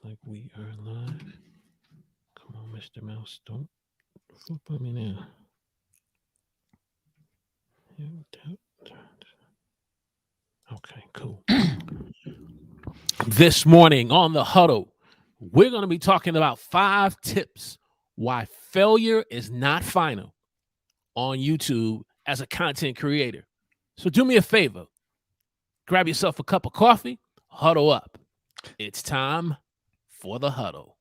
Like we are live. Come on, Mr. Mouse. Don't flip on me now. Okay, cool. This morning on the huddle, we're going to be talking about 5 tips why failure is not final on YouTube as a content creator. So do me a favor. Grab yourself a cup of coffee, huddle up. It's time for the huddle.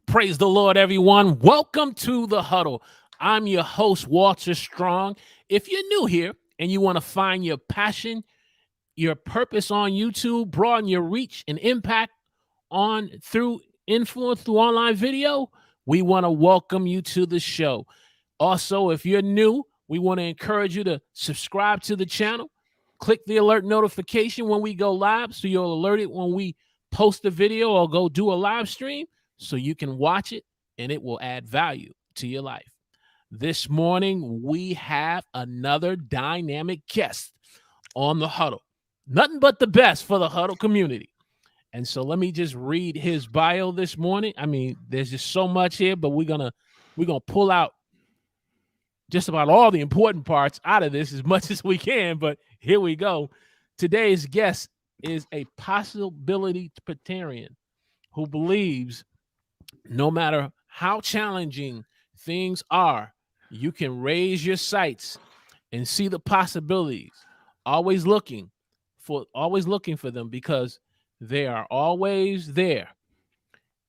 Praise the Lord, everyone. Welcome to the huddle. I'm your host, Walter Strong. If you're new here and you want to find your passion, your purpose on YouTube, broaden your reach and impact on through influence through online video, we want to welcome you to the show. Also, if you're new, we want to encourage you to subscribe to the channel. Click the alert notification when we go live so you'll alert it when we post a video or go do a live stream, so you can watch it and it will add value to your life. This morning, we have another dynamic guest on the huddle. Nothing but the best for the huddle community. And so let me just read his bio this morning. I mean, there's just so much here, but we're gonna pull out just about all the important parts out of this as much as we can. But here we go. Today's guest is a possibility-patarian who believes no matter how challenging things are, you can raise your sights and see the possibilities, always looking for them because they are always there.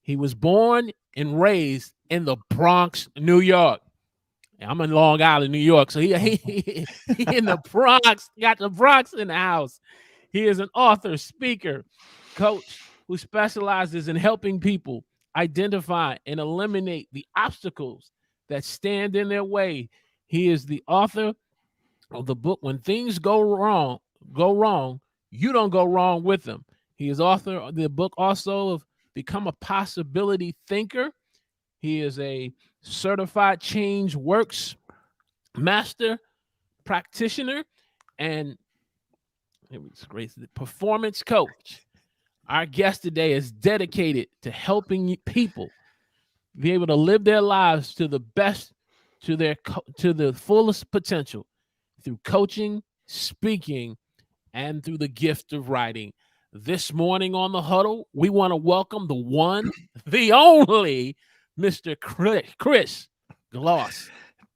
He was born and raised in the Bronx, New York. I'm in Long Island, New York, so he in the Bronx, got the Bronx in the house. He is an author, speaker, coach who specializes in helping people identify and eliminate the obstacles that stand in their way. He is the author of the book, When Things Go Wrong, You Don't Go Wrong with Them. He is author of the book also of Become a Possibility Thinker. He is a certified ChangeWorks master practitioner and performance coach. Our guest today is dedicated to helping people be able to live their lives to the best, to the fullest potential through coaching, speaking, and through the gift of writing. This morning on the huddle, we want to welcome the one, the only, Mr. Chris Gloss.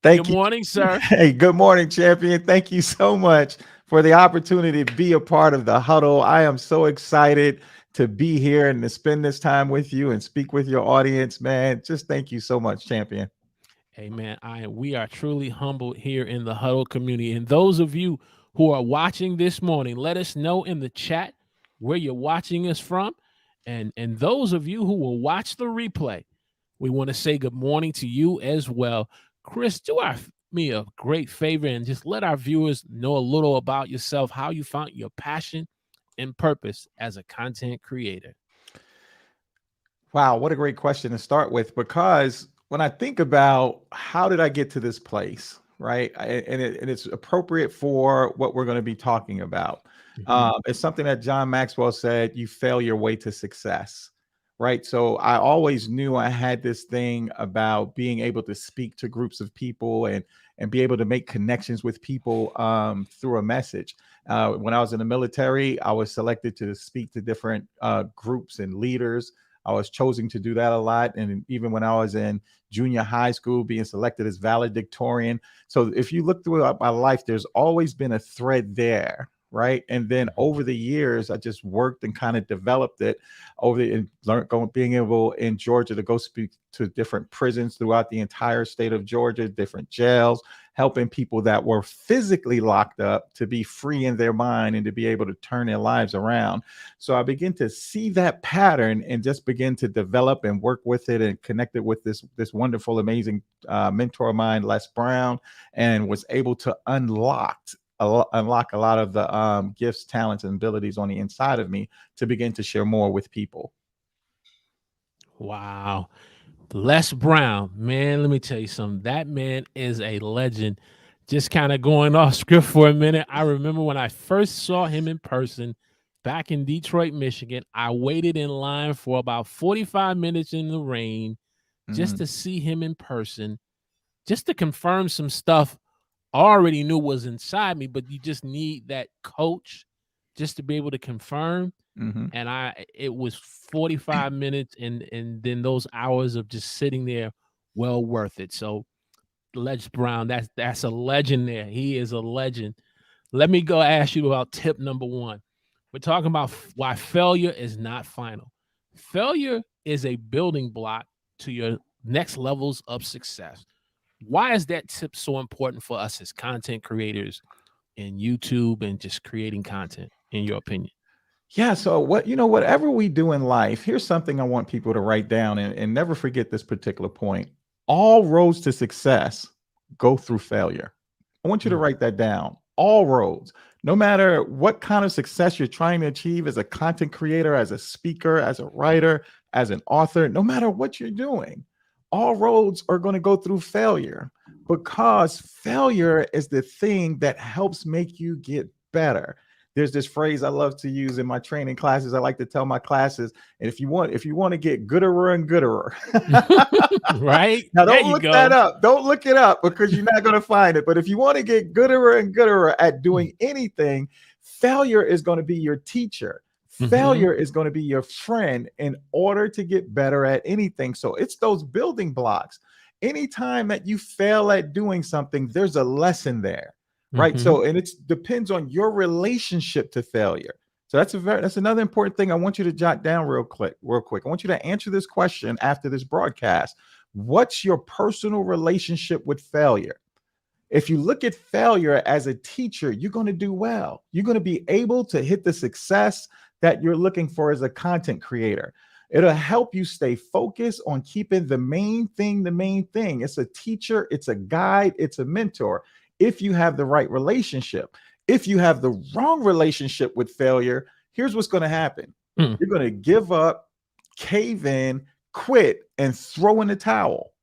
Good morning, sir. Hey, good morning, champion. Thank you so much for the opportunity to be a part of the huddle. I am so excited to be here and to spend this time with you and speak with your audience, man. Just thank you so much, champion. Hey, man, we are truly humbled here in the huddle community. And those of you who are watching this morning, let us know in the chat where you're watching us from. And those of you who will watch the replay, we want to say good morning to you as well. Chris, do me a great favor and just let our viewers know a little about yourself, how you found your passion and purpose as a content creator. Wow, what a great question to start with, because when I think about how did I get to this place, right? And it's appropriate for what we're going to be talking about. It's something that John Maxwell said, you fail your way to success, right? So I always knew I had this thing about being able to speak to groups of people and be able to make connections with people through a message. When I was in the military, I was selected to speak to different groups and leaders. I was chosen to do that a lot. And even when I was in junior high school, being selected as valedictorian. So if you look throughout my life, there's always been a thread there, right? And then over the years, I just worked and kind of developed it and learned being able in Georgia to go speak to different prisons throughout the entire state of Georgia, different jails, helping people that were physically locked up to be free in their mind and to be able to turn their lives around. So I began to see that pattern and just begin to develop and work with it and connect it with this wonderful, amazing mentor of mine, Les Brown, and was able to unlock a lot of the gifts, talents, and abilities on the inside of me to begin to share more with people. Wow. Les Brown, man, let me tell you something. That man is a legend. Just kind of going off script for a minute. I remember when I first saw him in person back in Detroit, Michigan. I waited in line for about 45 minutes in the rain just to see him in person, just to confirm some stuff I already knew was inside me, but you just need that coach just to be able to confirm. Mm-hmm. And it was 45 minutes and then those hours of just sitting there, well worth it. So Les Brown, that's a legend there. He is a legend. Let me go ask you about tip number 1. We're talking about why failure is not final. Failure is a building block to your next levels of success. Why is that tip so important for us as content creators in YouTube and just creating content, in your opinion? Yeah. So whatever we do in life, here's something I want people to write down and never forget this particular point. All roads to success go through failure. I want you to write that down. All roads, no matter what kind of success you're trying to achieve as a content creator, as a speaker, as a writer, as an author, no matter what you're doing, all roads are going to go through failure, because failure is the thing that helps make you get better. There's this phrase I love to use in my training classes. I like to tell my classes, and if you want to get gooder and gooder, Right? now There don't you look go. that up. Don't look it up because you're not going to find it. But if you want to get gooder and gooder at doing anything, failure is going to be your teacher. Failure is going to be your friend in order to get better at anything. So it's those building blocks. Anytime that you fail at doing something, there's a lesson there. Right. So, and it depends on your relationship to failure. So that's another important thing I want you to jot down real quick. I want you to answer this question after this broadcast. What's your personal relationship with failure? If you look at failure as a teacher, you're going to do well. You're going to be able to hit the success that you're looking for as a content creator. It'll help you stay focused on keeping the main thing the main thing. It's a teacher, it's a guide, it's a mentor. If you have the right relationship. If you have the wrong relationship with failure, here's what's going to happen. You're going to give up, cave in, quit, and throw in the towel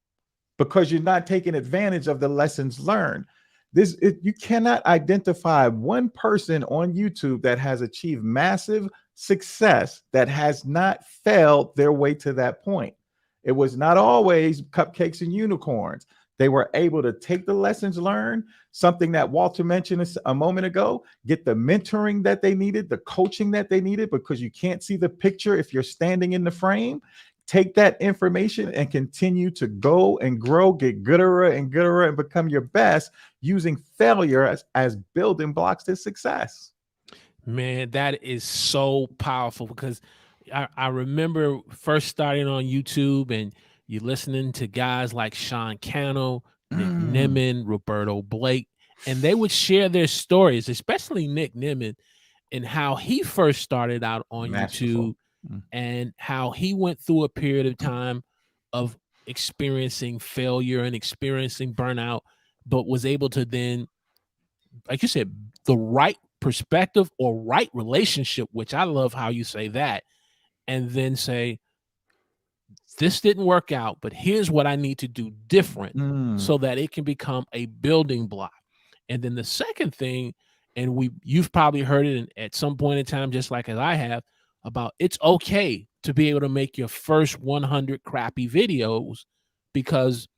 because you're not taking advantage of the lessons learned. You cannot identify one person on YouTube that has achieved massive success that has not failed their way to that point. It was not always cupcakes and unicorns. They were able to take the lessons learned, something that Walter mentioned a moment ago, get the mentoring that they needed, the coaching that they needed, because you can't see the picture if you're standing in the frame. Take that information and continue to go and grow, get gooder and gooder, and become your best using failure as building blocks to success. Man, that is so powerful because I remember first starting on YouTube and you listening to guys like Sean Cannell, Nick Nimmin, Roberto Blake, and they would share their stories, especially Nick Nimmin, and how he first started out on YouTube and how he went through a period of time of experiencing failure and experiencing burnout, but was able to then, like you said, the right perspective or right relationship, which I love how you say that, and then say, this didn't work out, but here's what I need to do different so that it can become a building block. And then the second thing, and you've probably heard it at some point in time, just like as I have, about it's okay to be able to make your first 100 crappy videos, because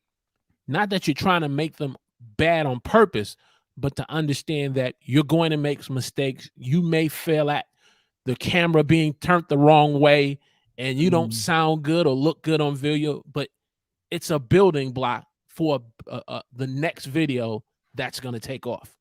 not that you're trying to make them bad on purpose, but to understand that you're going to make some mistakes. You may fail at the camera being turned the wrong way and you don't sound good or look good on video, but it's a building block for the next video that's going to take off.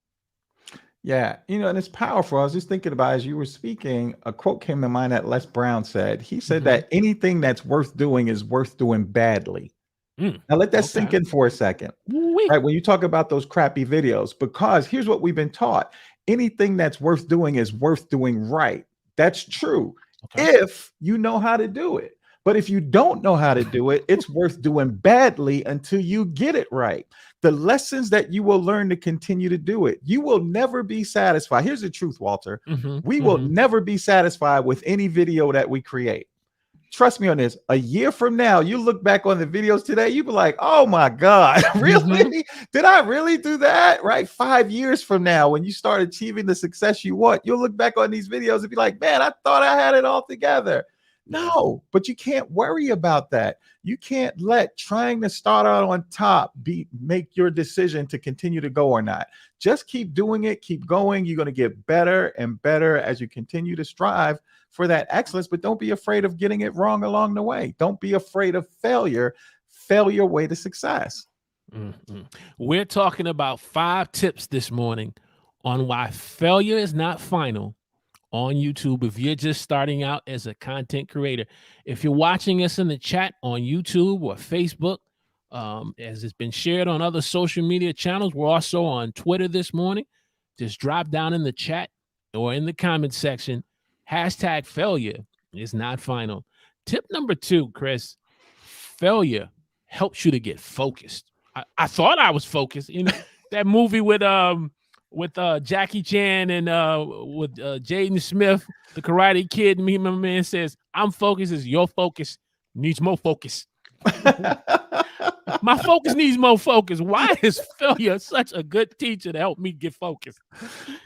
Yeah, and it's powerful. I was just thinking about as you were speaking, a quote came to mind that Les Brown said. He said Mm-hmm. that anything that's worth doing is worth doing badly. Mm, Now let that okay. sink in for a second. Woo-wee. Right, when you talk about those crappy videos, because here's what we've been taught. Anything that's worth doing is worth doing right. That's true Okay. if you know how to do it. But if you don't know how to do it, it's worth doing badly until you get it right. The lessons that you will learn to continue to do it. You will never be satisfied. Here's the truth, Walter. Mm-hmm. We will Mm-hmm. never be satisfied with any video that we create. Trust me on this. A year from now, you look back on the videos today, you be like, oh my God, Mm-hmm. really? Did I really do that? Right? 5 years from now, when you start achieving the success you want, you'll look back on these videos and be like, man, I thought I had it all together. Yeah. No, but you can't worry about that. You can't let trying to start out on top make your decision to continue to go or not. Just keep doing it, keep going. You're going to get better and better as you continue to strive for that excellence, but don't be afraid of getting it wrong along the way. Don't be afraid of failure. Fail your way to success. Mm-hmm. We're talking about 5 tips this morning on why failure is not final on YouTube if you're just starting out as a content creator. If you're watching us in the chat on YouTube or Facebook, as it's been shared on other social media channels, we're also on Twitter this morning. Just drop down in the chat or in the comment section, #failure is not final. Tip number 2, Chris, failure helps you to get focused. I thought I was focused. That movie with Jackie Chan and with Jaden Smith, the Karate Kid. My man says, "I'm focused. Is your focus needs more focus." My focus needs more focus. Why is failure such a good teacher to help me get focused?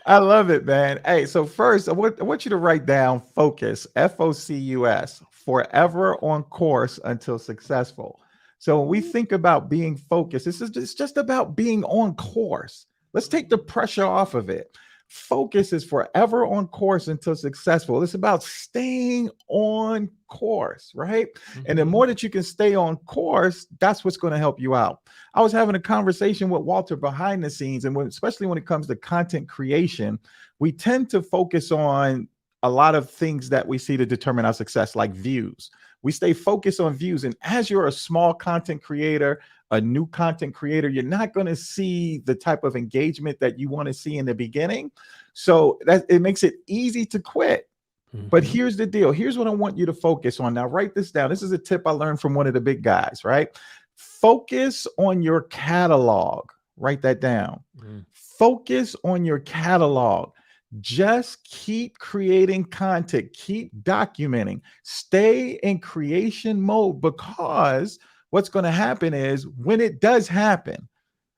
I love it, man. Hey, so first, I want you to write down focus, FOCUS, forever on course until successful. So when we think about being focused, it's just about being on course. Let's take the pressure off of it. Focus is forever on course until successful. It's about staying on course, right? And the more that you can stay on course, that's what's going to help you out. I was having a conversation with Walter behind the scenes, and especially when it comes to content creation, we tend to focus on a lot of things that we see to determine our success, like views. We stay focused on views. And as you're a small content creator, a new content creator, you're not going to see the type of engagement that you want to see in the beginning. So that it makes it easy to quit. But here's the deal. Here's what I want you to focus on. Now, write this down. This is a tip I learned from one of the big guys, right? Focus on your catalog. Write that down. Focus on your catalog. Just keep creating content, keep documenting, stay in creation mode, because what's going to happen is when it does happen,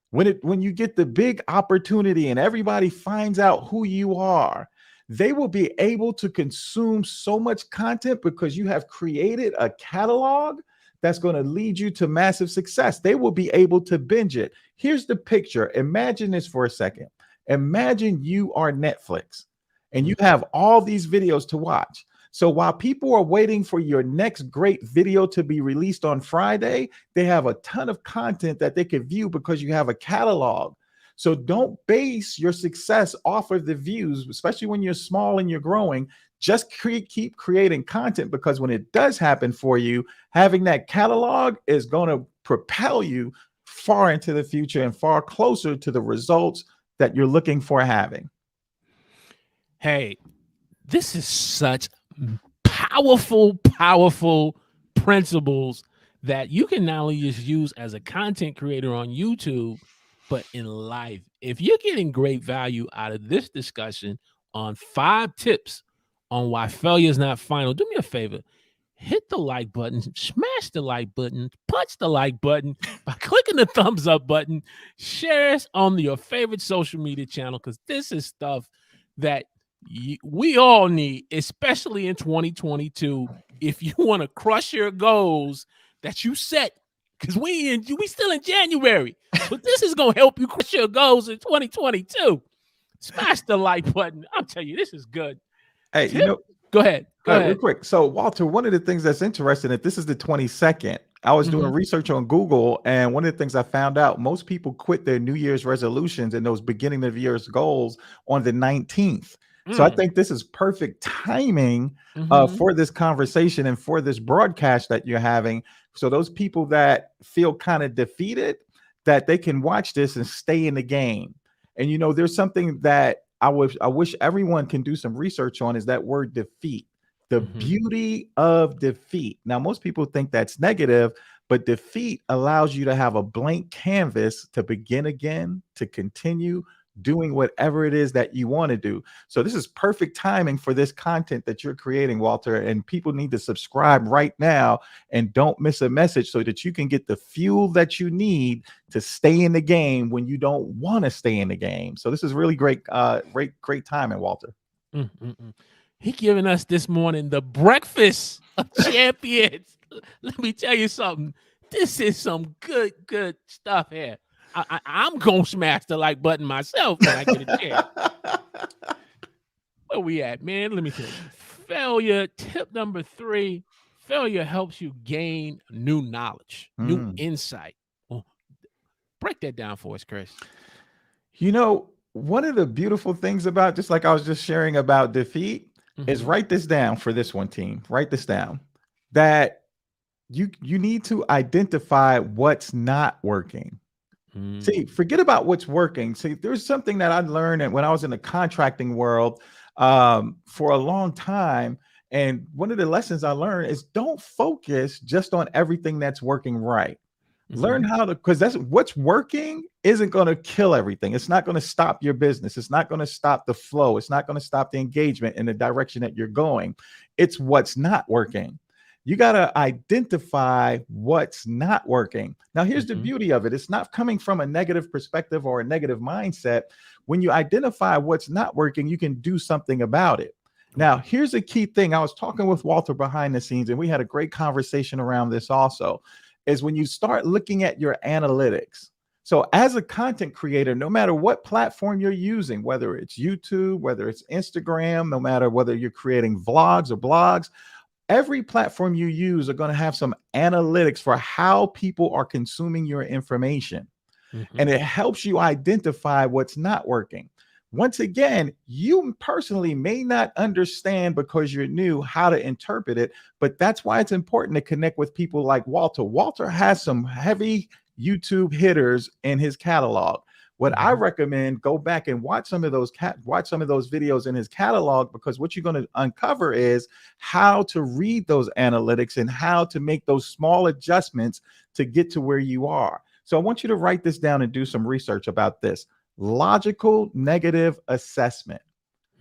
when you get the big opportunity and everybody finds out who you are, they will be able to consume so much content because you have created a catalog that's going to lead you to massive success. They will be able to binge it. Here's the picture. Imagine this for a second. Imagine you are Netflix and you have all these videos to watch. So while people are waiting for your next great video to be released on Friday, they have a ton of content that they can view because you have a catalog. So don't base your success off of the views, especially when you're small and you're growing. Just keep creating content, because when it does happen for you, having that catalog is going to propel you far into the future and far closer to the results that you're looking for having. Hey, this is such powerful principles that you can not only just use as a content creator on YouTube, but in life. If you're getting great value out of this discussion on 5 tips on why failure is not final, do me a favor. Hit the like button, smash the like button, punch the like button by clicking the thumbs up button, share us on your favorite social media channel, because this is stuff that we all need, especially in 2022, if you want to crush your goals that you set, because we still in January, but this is going to help you crush your goals in 2022. Smash the like button. I'll tell you, this is good. Hey, Go ahead. Real quick. So, Walter, one of the things that's interesting, that this is the 22nd I was doing research on Google, and one of the things I found out, most people quit their New Year's resolutions and those beginning of year's goals on the 19th. So I think this is perfect timing for this conversation and for this broadcast that you're having. So those people that feel kind of defeated, that they can watch this and stay in the game. And there's something that I wish everyone can do some research on, is that word defeat. The beauty of defeat. Now, most people think that's negative, but defeat allows you to have a blank canvas to begin again, to continue doing whatever it is that you want to do. So this is perfect timing for this content that you're creating, Walter, and people need to subscribe right now and don't miss a message so that you can get the fuel that you need to stay in the game when you don't want to stay in the game. So this is really great timing, Walter. He giving us this morning the breakfast of champions. Let me tell you something. This is some good stuff here. I'm going to smash the like button myself when I get a chance. Where we at, man? Let me tell you. Failure, tip number 3, failure helps you gain new knowledge, new insight. Well, break that down for us, Chris. One of the beautiful things about, just like I was just sharing about defeat, is write this down for this one, team. Write this down, that you need to identify what's not working. See, forget about what's working. See, there's something that I learned when I was in the contracting world for a long time. And one of the lessons I learned is don't focus just on everything that's working right. Learn how to, because that's what's working isn't going to kill everything. It's not going to stop your business. It's not going to stop the flow. It's not going to stop the engagement in the direction that you're going. It's what's not working. You got to identify what's not working. Now, here's the beauty of it. It's not coming from a negative perspective or a negative mindset. When you identify what's not working, you can do something about it. Now, here's a key thing. I was talking with Walter behind the scenes, and we had a great conversation around this also, is when you start looking at your analytics. So as a content creator, no matter what platform you're using, whether it's YouTube, whether it's Instagram, no matter whether you're creating vlogs or blogs, every platform you use are going to have some analytics for how people are consuming your information. And it helps you identify what's not working. Once again, you personally may not understand, because you're new, how to interpret it, but that's why it's important to connect with people like Walter. Walter has some heavy YouTube hitters in his catalog. What I recommend, go back and watch some of those videos in his catalog, because what you're going to uncover is how to read those analytics and how to make those small adjustments to get to where you are. So I want you to write this down and do some research about this. Logical negative assessment.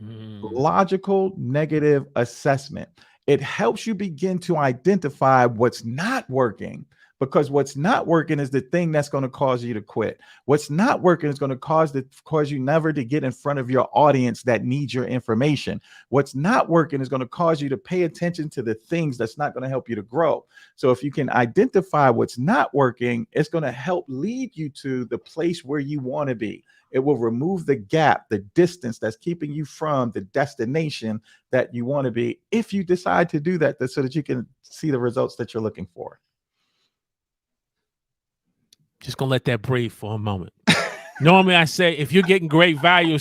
Logical negative assessment. It helps you begin to identify what's not working, because what's not working is the thing that's going to cause you to quit. What's not working is going to cause you never to get in front of your audience that needs your information. What's not working is going to cause you to pay attention to the things that's not going to help you to grow. So if you can identify what's not working, it's going to help lead you to the place where you want to be. It will remove the gap, the distance that's keeping you from the destination that you want to be, if you decide to do that, so that you can see the results that you're looking for. Just gonna let that breathe for a moment. Normally I say, if you're getting great value,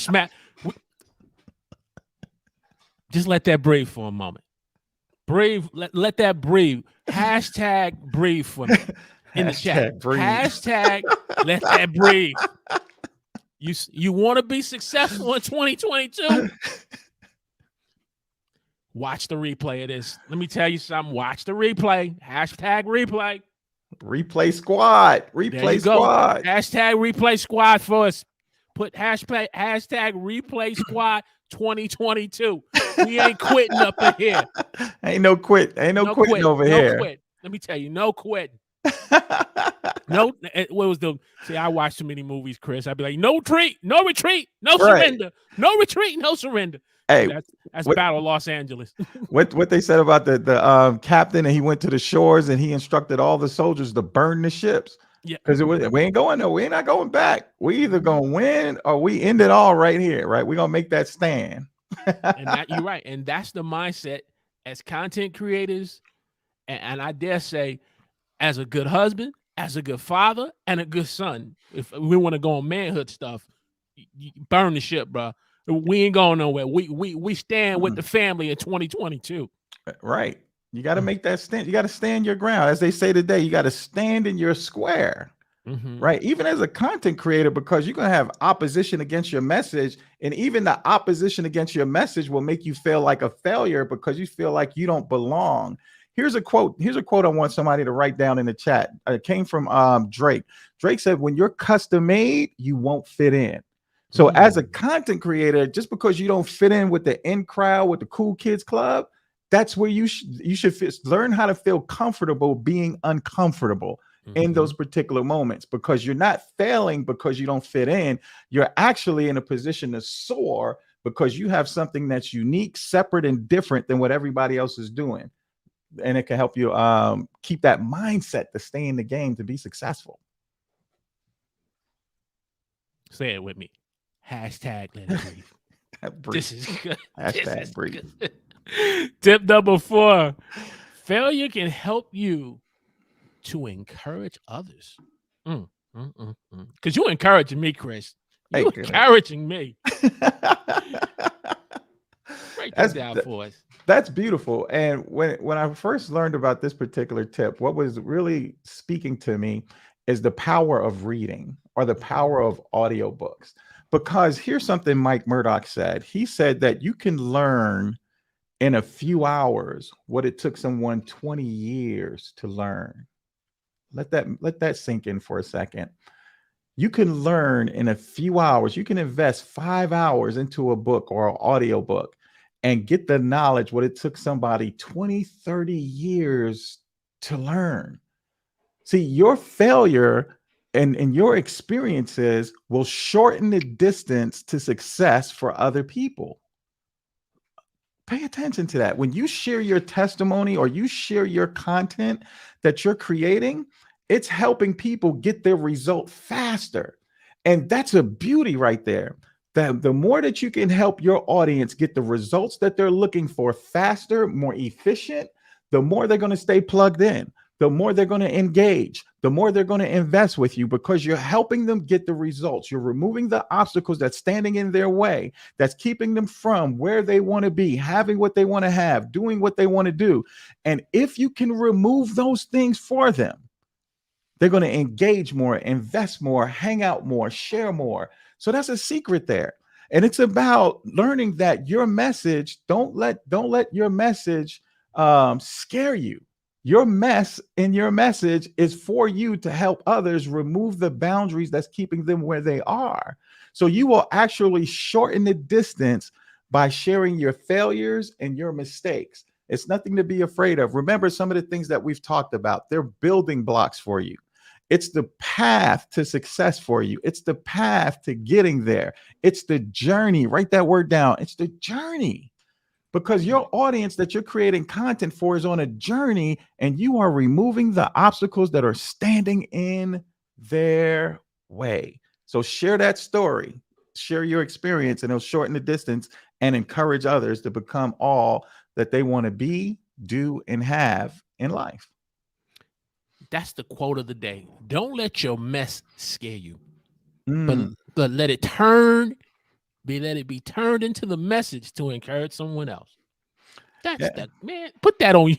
just let that breathe for a moment. Breathe, let that breathe. Hashtag breathe for me in the chat. Breathe. Hashtag let that breathe. You want to be successful in 2022? Watch the replay of this. Let me tell you something. Watch the replay. Hashtag replay. Replay squad. Replay squad. Hashtag replay squad for us. Put hashtag replay squad 2022. We ain't quitting up in here. Ain't no quit. Ain't no quitting over here. No quit. Let me tell you, no quitting. No, what was the? See, I watch too many movies, Chris. I'd be like, no retreat, no retreat, no surrender, no retreat, no surrender. Hey, that's Battle Los Angeles. what they said about the captain, and he went to the shores and he instructed all the soldiers to burn the ships. Yeah, because we ain't going nowhere. We're not going back. We either gonna win or we end it all right here. Right? We're gonna make that stand. And you're right, and that's the mindset as content creators, and I dare say, as a good husband, as a good father, and a good son. If we want to go on manhood stuff, you burn the ship, bro. We ain't going nowhere. We stand with the family in 2022. Right. You got to make that stand. You got to stand your ground. As they say today, you got to stand in your square. Right. Even as a content creator, because you're going to have opposition against your message. And even the opposition against your message will make you feel like a failure because you feel like you don't belong. Here's a quote. Here's a quote I want somebody to write down in the chat. It came from Drake. Drake said, when you're custom made, you won't fit in. So as a content creator, just because you don't fit in with the in crowd, with the cool kids club, that's where you should learn how to feel comfortable being uncomfortable in those particular moments, because you're not failing because you don't fit in. You're actually in a position to soar because you have something that's unique, separate, and different than what everybody else is doing. And it can help you keep that mindset to stay in the game, to be successful. Say it with me. Hashtag let it breathe. This is good. Hashtag breathe. Good. Tip number 4. Failure can help you to encourage others. Because you're encouraging me, Chris. You're encouraging me. Break that down for us. That's beautiful. And when I first learned about this particular tip, what was really speaking to me is the power of reading, or the power of audiobooks. Because here's something Mike Murdoch said. He said that you can learn in a few hours what it took someone 20 years to learn. Let that sink in for a second. You can learn in a few hours. You can invest 5 hours into a book or an audio book and get the knowledge what it took somebody 20, 30 years to learn. See, your failure and your experiences will shorten the distance to success for other people. Pay attention to that. When you share your testimony or you share your content that you're creating, it's helping people get their result faster. And that's a beauty right there. That the more that you can help your audience get the results that they're looking for faster, more efficient, the more they're going to stay plugged in, the more they're going to engage, the more they're going to invest with you, because you're helping them get the results. You're removing the obstacles that's standing in their way, that's keeping them from where they want to be, having what they want to have, doing what they want to do. And if you can remove those things for them, they're going to engage more, invest more, hang out more, share more. So that's a secret there. And it's about learning that your message, don't let your message scare you. Your mess in your message is for you to help others remove the boundaries that's keeping them where they are. So you will actually shorten the distance by sharing your failures and your mistakes. It's nothing to be afraid of. Remember some of the things that we've talked about. They're building blocks for you. It's the path to success for you. It's the path to getting there. It's the journey. Write that word down. It's the journey. Because your audience that you're creating content for is on a journey, and you are removing the obstacles that are standing in their way. So share that story, share your experience, and it'll shorten the distance and encourage others to become all that they want to be, do, and have in life. That's the quote of the day. Don't let your mess scare you, but let it be turned into the message to encourage someone else. That's the man. Put that on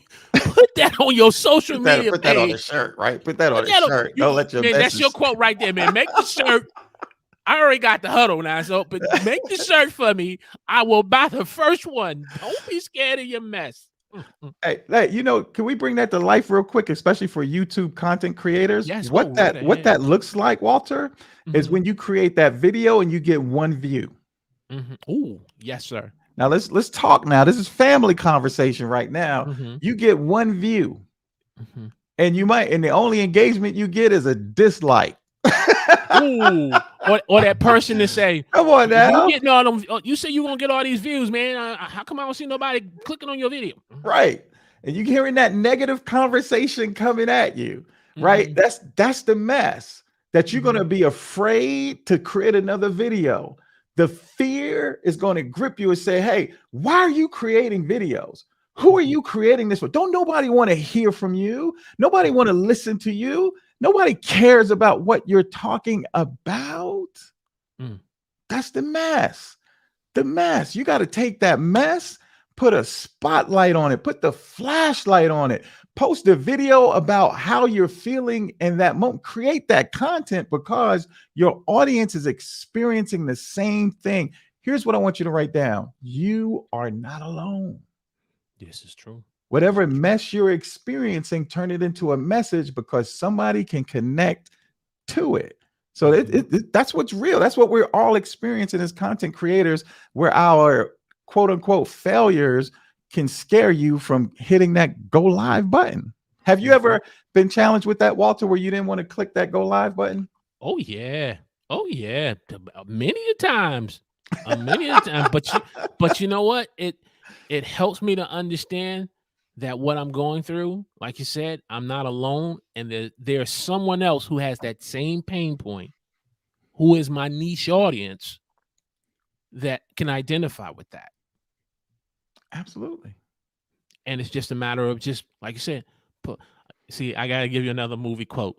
your social media. Put that on the shirt, right? Put that on the shirt. Don't let your man. That's your quote right there, man. Make the shirt. I already got the huddle now, but make the shirt for me. I will buy the first one. Don't be scared of your mess. Hey, can we bring that to life real quick, especially for YouTube content creators? Yes, what that looks like, Walter, is when you create that video and you get one view. Oh, yes, sir. Now let's talk now. This is family conversation right now. You get one view, and the only engagement you get is a dislike. Ooh, or that person to say, "Come on now, you getting all them? You say you gonna get all these views, man. How come I don't see nobody clicking on your video?" Right, and you hearing that negative conversation coming at you, right? That's the mess that you're gonna be afraid to create another video. The fear is going to grip you and say, "Hey, why are you creating videos? Who are you creating this for? Don't nobody want to hear from you. Nobody want to listen to you. Nobody cares about what you're talking about. Mm. That's the mess. The mess. You got to take that mess, put a spotlight on it, put the flashlight on it, post a video about how you're feeling in that moment. Create that content because your audience is experiencing the same thing. Here's what I want you to write down. You are not alone. This is true. Whatever mess you're experiencing, turn it into a message because somebody can connect to it. So that's what's real. That's what we're all experiencing as content creators, where our quote unquote failures can scare you from hitting that go live button. Have you ever been challenged with that, Walter, where you didn't want to click that go live button? Oh yeah. Oh yeah. Many a times. Many a time. But you know what? It helps me to understand that what I'm going through, like you said, I'm not alone, and there's someone else who has that same pain point, who is my niche audience that can identify with that. Absolutely. And it's just a matter of just like you said. See, I gotta give you another movie quote.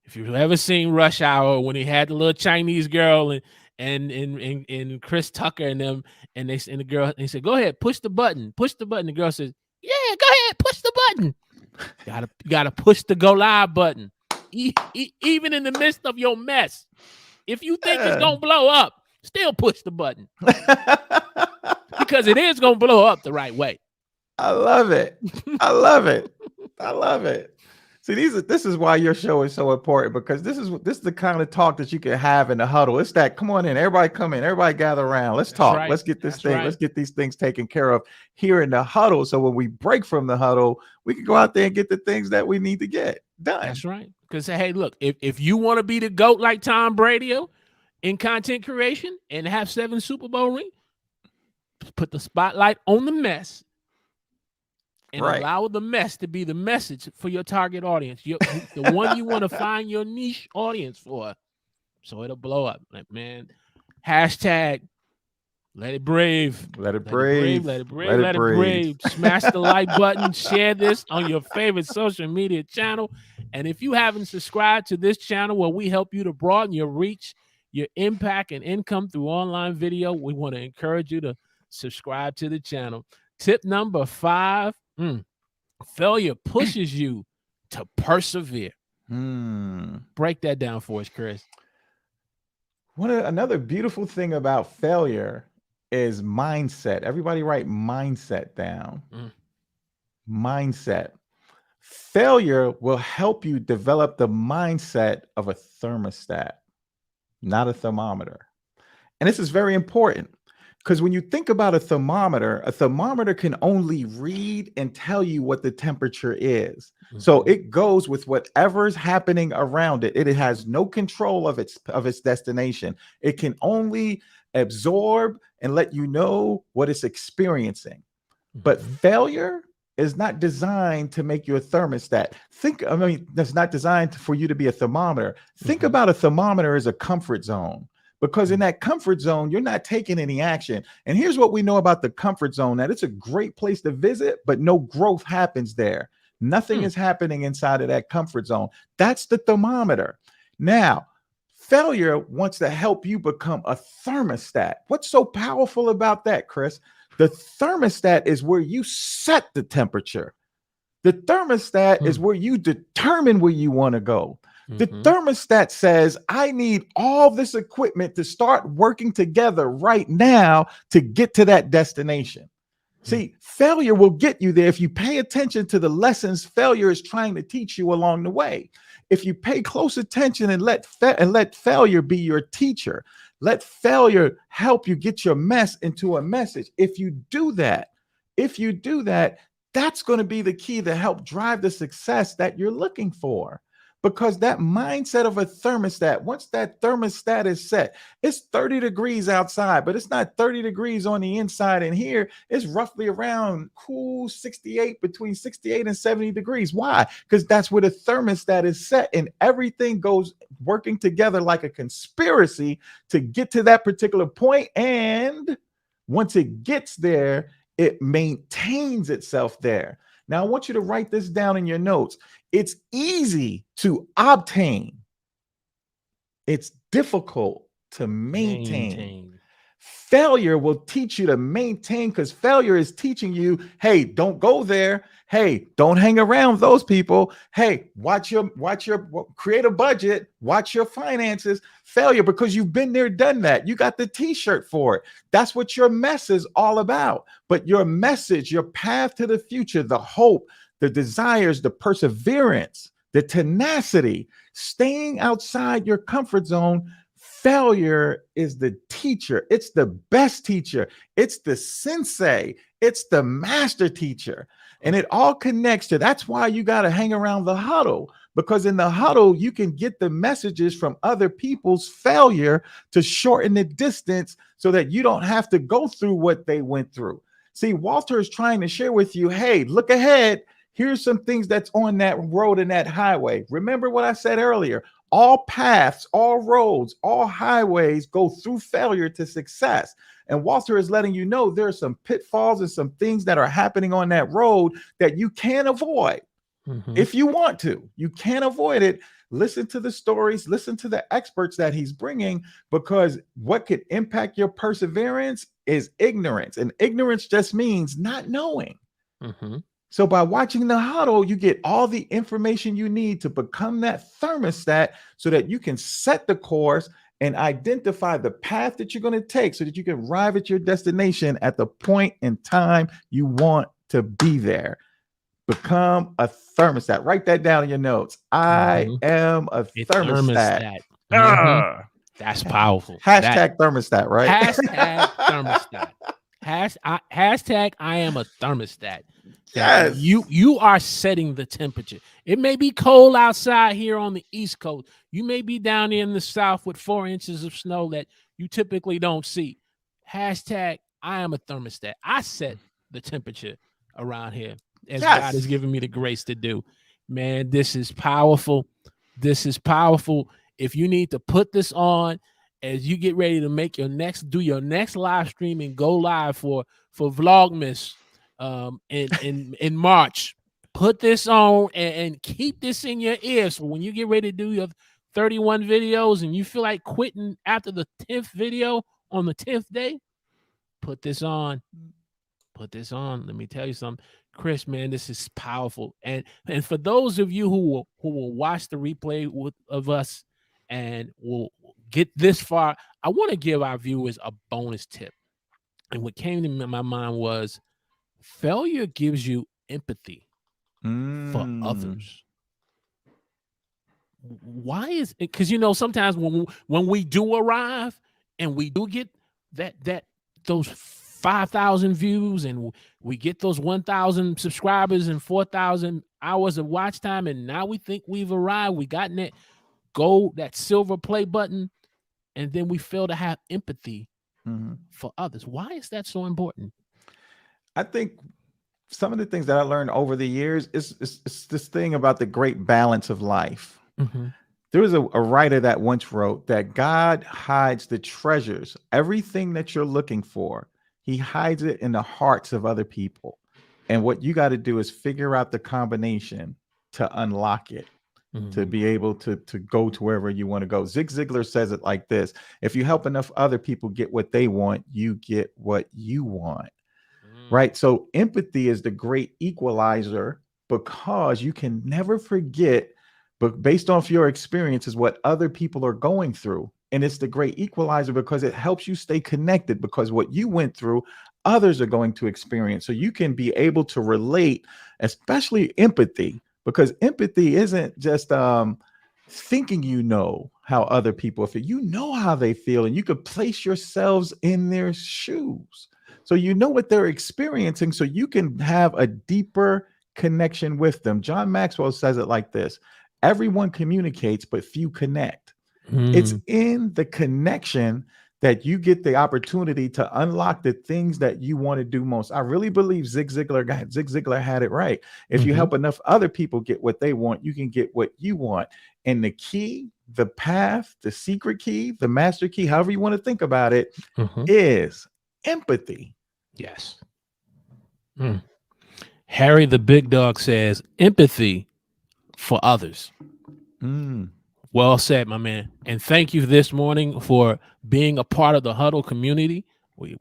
If you've ever seen Rush Hour, when he had the little Chinese girl and Chris Tucker and them, and the girl, he said, "Go ahead, push the button, push the button." The girl says, "Yeah, go ahead, push the button." You gotta push the go live button, even in the midst of your mess. If you think it's gonna blow up, still push the button because it is gonna blow up the right way. I love it. I love it. I love it. See, this is why your show is so important, because this is the kind of talk that you can have in the huddle. It's that, come on in, everybody come in, everybody gather around. Let's talk. Right. Let's get this let's get these things taken care of here in the huddle. So when we break from the huddle, we can go out there and get the things that we need to get done. That's right. Because hey, look, if you want to be the GOAT like Tom Brady in content creation and have 7 Super Bowl rings, put the spotlight on the mess. And allow the mess to be the message for your target audience, the one you want to find your niche audience for. So it'll blow up. Like, man, hashtag let it brave. Let it brave. Let it brave. Let it brave. Smash the like button. Share this on your favorite social media channel. And if you haven't subscribed to this channel where we help you to broaden your reach, your impact, and income through online video, we want to encourage you to subscribe to the channel. Tip number 5. Failure pushes you to persevere. Break that down for us, Chris. Another beautiful thing about failure is mindset. Everybody write mindset down. Mindset. Failure will help you develop the mindset of a thermostat, not a thermometer. And this is very important. Because when you think about a thermometer can only read and tell you what the temperature is. So it goes with whatever's happening around it. It has no control of its destination. It can only absorb and let you know what it's experiencing. But failure is not designed to make you a thermostat. That's not designed for you to be a thermometer. Think about a thermometer as a comfort zone. Because in that comfort zone, you're not taking any action. And here's what we know about the comfort zone, that it's a great place to visit, but no growth happens there. Nothing is happening inside of that comfort zone. That's the thermometer. Now, failure wants to help you become a thermostat. What's so powerful about that, Chris? The thermostat is where you set the temperature. The thermostat is where you determine where you want to go. The thermostat says, I need all this equipment to start working together right now to get to that destination. See, failure will get you there if you pay attention to the lessons failure is trying to teach you along the way. If you pay close attention and let failure be your teacher, let failure help you get your mess into a message. If you do that, that's going to be the key to help drive the success that you're looking for. Because that mindset of a thermostat, once that thermostat is set, it's 30 degrees outside, but it's not 30 degrees on the inside. And here it's roughly around cool 68, between 68 and 70 degrees. Why? Because that's where the thermostat is set, and everything goes working together like a conspiracy to get to that particular point. And once it gets there, it maintains itself there. Now, I want you to write this down in your notes. It's easy to obtain. It's difficult to maintain. Failure will teach you to maintain, because failure is teaching you, hey, don't go there. Hey, don't hang around those people. Hey, watch your create a budget, watch your finances. Failure, because you've been there, done that. You got the t-shirt for it. That's what your mess is all about. But your message, your path to the future, the hope, the desires, the perseverance, the tenacity, staying outside your comfort zone. Failure is the teacher. It's the best teacher. It's the sensei. It's the master teacher. And it all connects to, that's why you got to hang around the huddle, because in the huddle, you can get the messages from other people's failure to shorten the distance so that you don't have to go through what they went through. See, Walter is trying to share with you, hey, look ahead. Here's some things that's on that road and that highway. Remember what I said earlier. All paths, all roads, all highways go through failure to success. And Walter is letting you know there are some pitfalls and some things that are happening on that road that you can't avoid. If you want to. You can't avoid it. Listen to the stories, listen to the experts that he's bringing, because what could impact your perseverance is ignorance. And ignorance just means not knowing. So by watching the huddle, you get all the information you need to become that thermostat so that you can set the course and identify the path that you're going to take so that you can arrive at your destination at the point in time you want to be there. Become a thermostat. Write that down in your notes. I am a thermostat. That's powerful. Hashtag thermostat, right? Hashtag thermostat. Hashtag I am a thermostat. Yes. You are setting the temperature. It may be cold outside here on the East Coast. You may be down in the South with 4 inches of snow that you typically don't see. Hashtag I am a thermostat. I set the temperature around here as God has given me the grace to do. Man, this is powerful. This is powerful. If you need to put this on as you get ready to make your next live stream and go live for Vlogmas in March, put this on and keep this in your ears. So when you get ready to do your 31 videos and you feel like quitting after the 10th video on the 10th day, put this on. Put this on. Let me tell you something, Chris, man, this is powerful. And for those of you who will watch the replay of us and will get this far, I want to give our viewers a bonus tip. And what came to my mind was failure gives you empathy for others. Why is it? Because sometimes when we do arrive and we do get those 5,000 views and we get those 1,000 subscribers and 4,000 hours of watch time, and now we think we've arrived, we gotten that silver play button, and then we fail to have empathy for others. Why is that so important? I think some of the things that I learned over the years is this thing about the great balance of life. There was a writer that once wrote that God hides the treasures, everything that you're looking for. He hides it in the hearts of other people. And what you got to do is figure out the combination to unlock it, to be able to go to wherever you want to go. Zig Ziglar says it like this: if you help enough other people get what they want, you get what you want. Right? So empathy is the great equalizer, because you can never forget, but based off your experiences, what other people are going through. And it's the great equalizer because it helps you stay connected, because what you went through, others are going to experience. So you can be able to relate, especially empathy, because empathy isn't just thinking how other people feel. You know how they feel, and you could place yourselves in their shoes. So you know what they're experiencing, so you can have a deeper connection with them. John Maxwell says it like this: everyone communicates, but few connect. It's in the connection that you get the opportunity to unlock the things that you want to do most. I really believe Zig Ziglar had it right. If you help enough other people get what they want, you can get what you want. And the key, the path, the secret key, the master key, however you want to think about it, is empathy. Yes. Mm. Harry the Big Dog says empathy for others. Mm. Well said, my man. And thank you this morning for being a part of the Huddle community. We,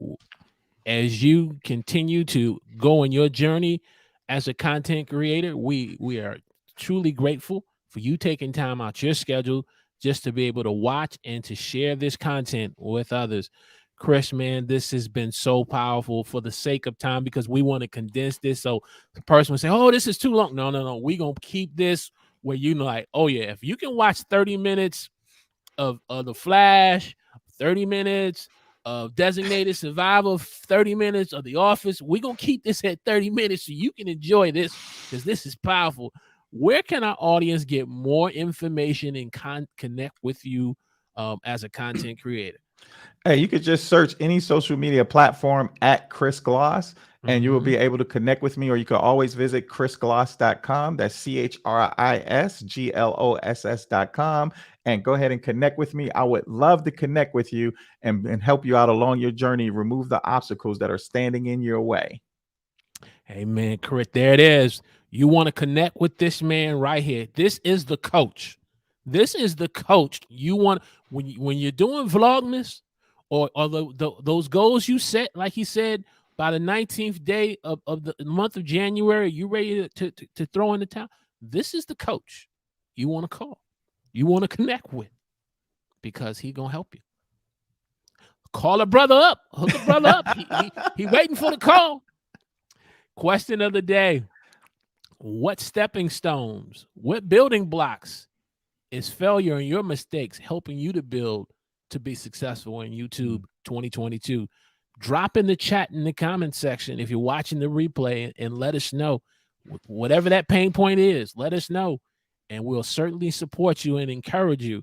as you continue to go on your journey as a content creator, we are truly grateful for you taking time out your schedule just to be able to watch and to share this content with others. Chris, man, this has been so powerful for the sake of time because we want to condense this. So the person will say, oh, this is too long. No. We're going to keep this where you know, like, oh, yeah, if you can watch 30 minutes of The Flash, 30 minutes of Designated Survivor, 30 minutes of The Office. We're going to keep this at 30 minutes so you can enjoy this because this is powerful. Where can our audience get more information and connect with you as a content creator? Hey, you could just search any social media platform at Chris Gloss, and you will be able to connect with me, or you can always visit chrisgloss.com. That's CHRISGLOSS.com. And go ahead and connect with me. I would love to connect with you and help you out along your journey, remove the obstacles that are standing in your way. Amen. Correct. There it is. You want to connect with this man right here. This is the coach. This is the coach. You want when you're doing Vlogmas or those goals you set, like he said, by the 19th day of the month of January, you ready to throw in the towel. This is the coach you want to call. You want to connect with because he gonna help you. Call a brother up. Hook a brother up. He waiting for the call. Question of the day. What stepping stones, what building blocks is failure and your mistakes helping you to build to be successful in YouTube 2022? Drop in the chat in the comment section if you're watching the replay and let us know. Whatever that pain point is, let us know. And we'll certainly support you and encourage you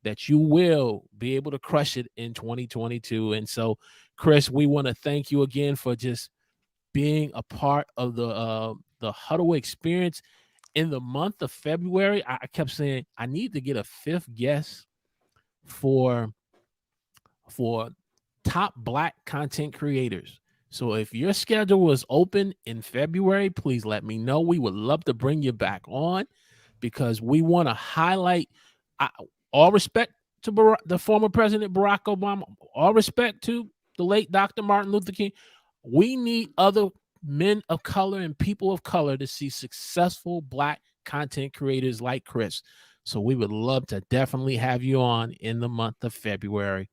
that you will be able to crush it in 2022. And so, Chris, we want to thank you again for just being a part of the Huddle experience in the month of February. I kept saying I need to get a fifth guest for top Black content creators. So if your schedule was open in February, please let me know. We would love to bring you back on because we want to highlight all respect to the former President Barack Obama, all respect to the late Dr. Martin Luther King. We need other men of color and people of color to see successful Black content creators like Chris. So we would love to definitely have you on in the month of February.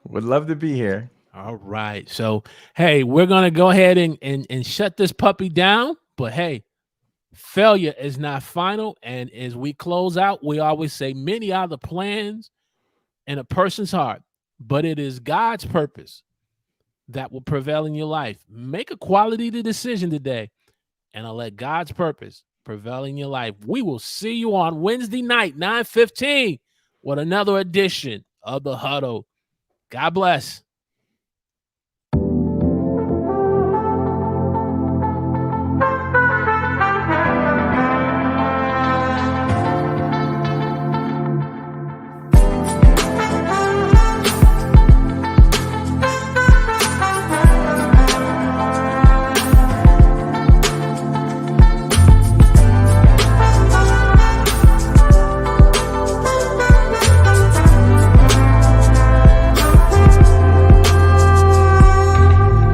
Would love to be here. All right. So, hey, we're going to go ahead and shut this puppy down. But hey, failure is not final. And as we close out, we always say many are the plans in a person's heart, but it is God's purpose that will prevail in your life. Make a quality decision today, and I'll let God's purpose prevail in your life. We will see you on Wednesday night, 9:15, with another edition of the Huddle. God bless.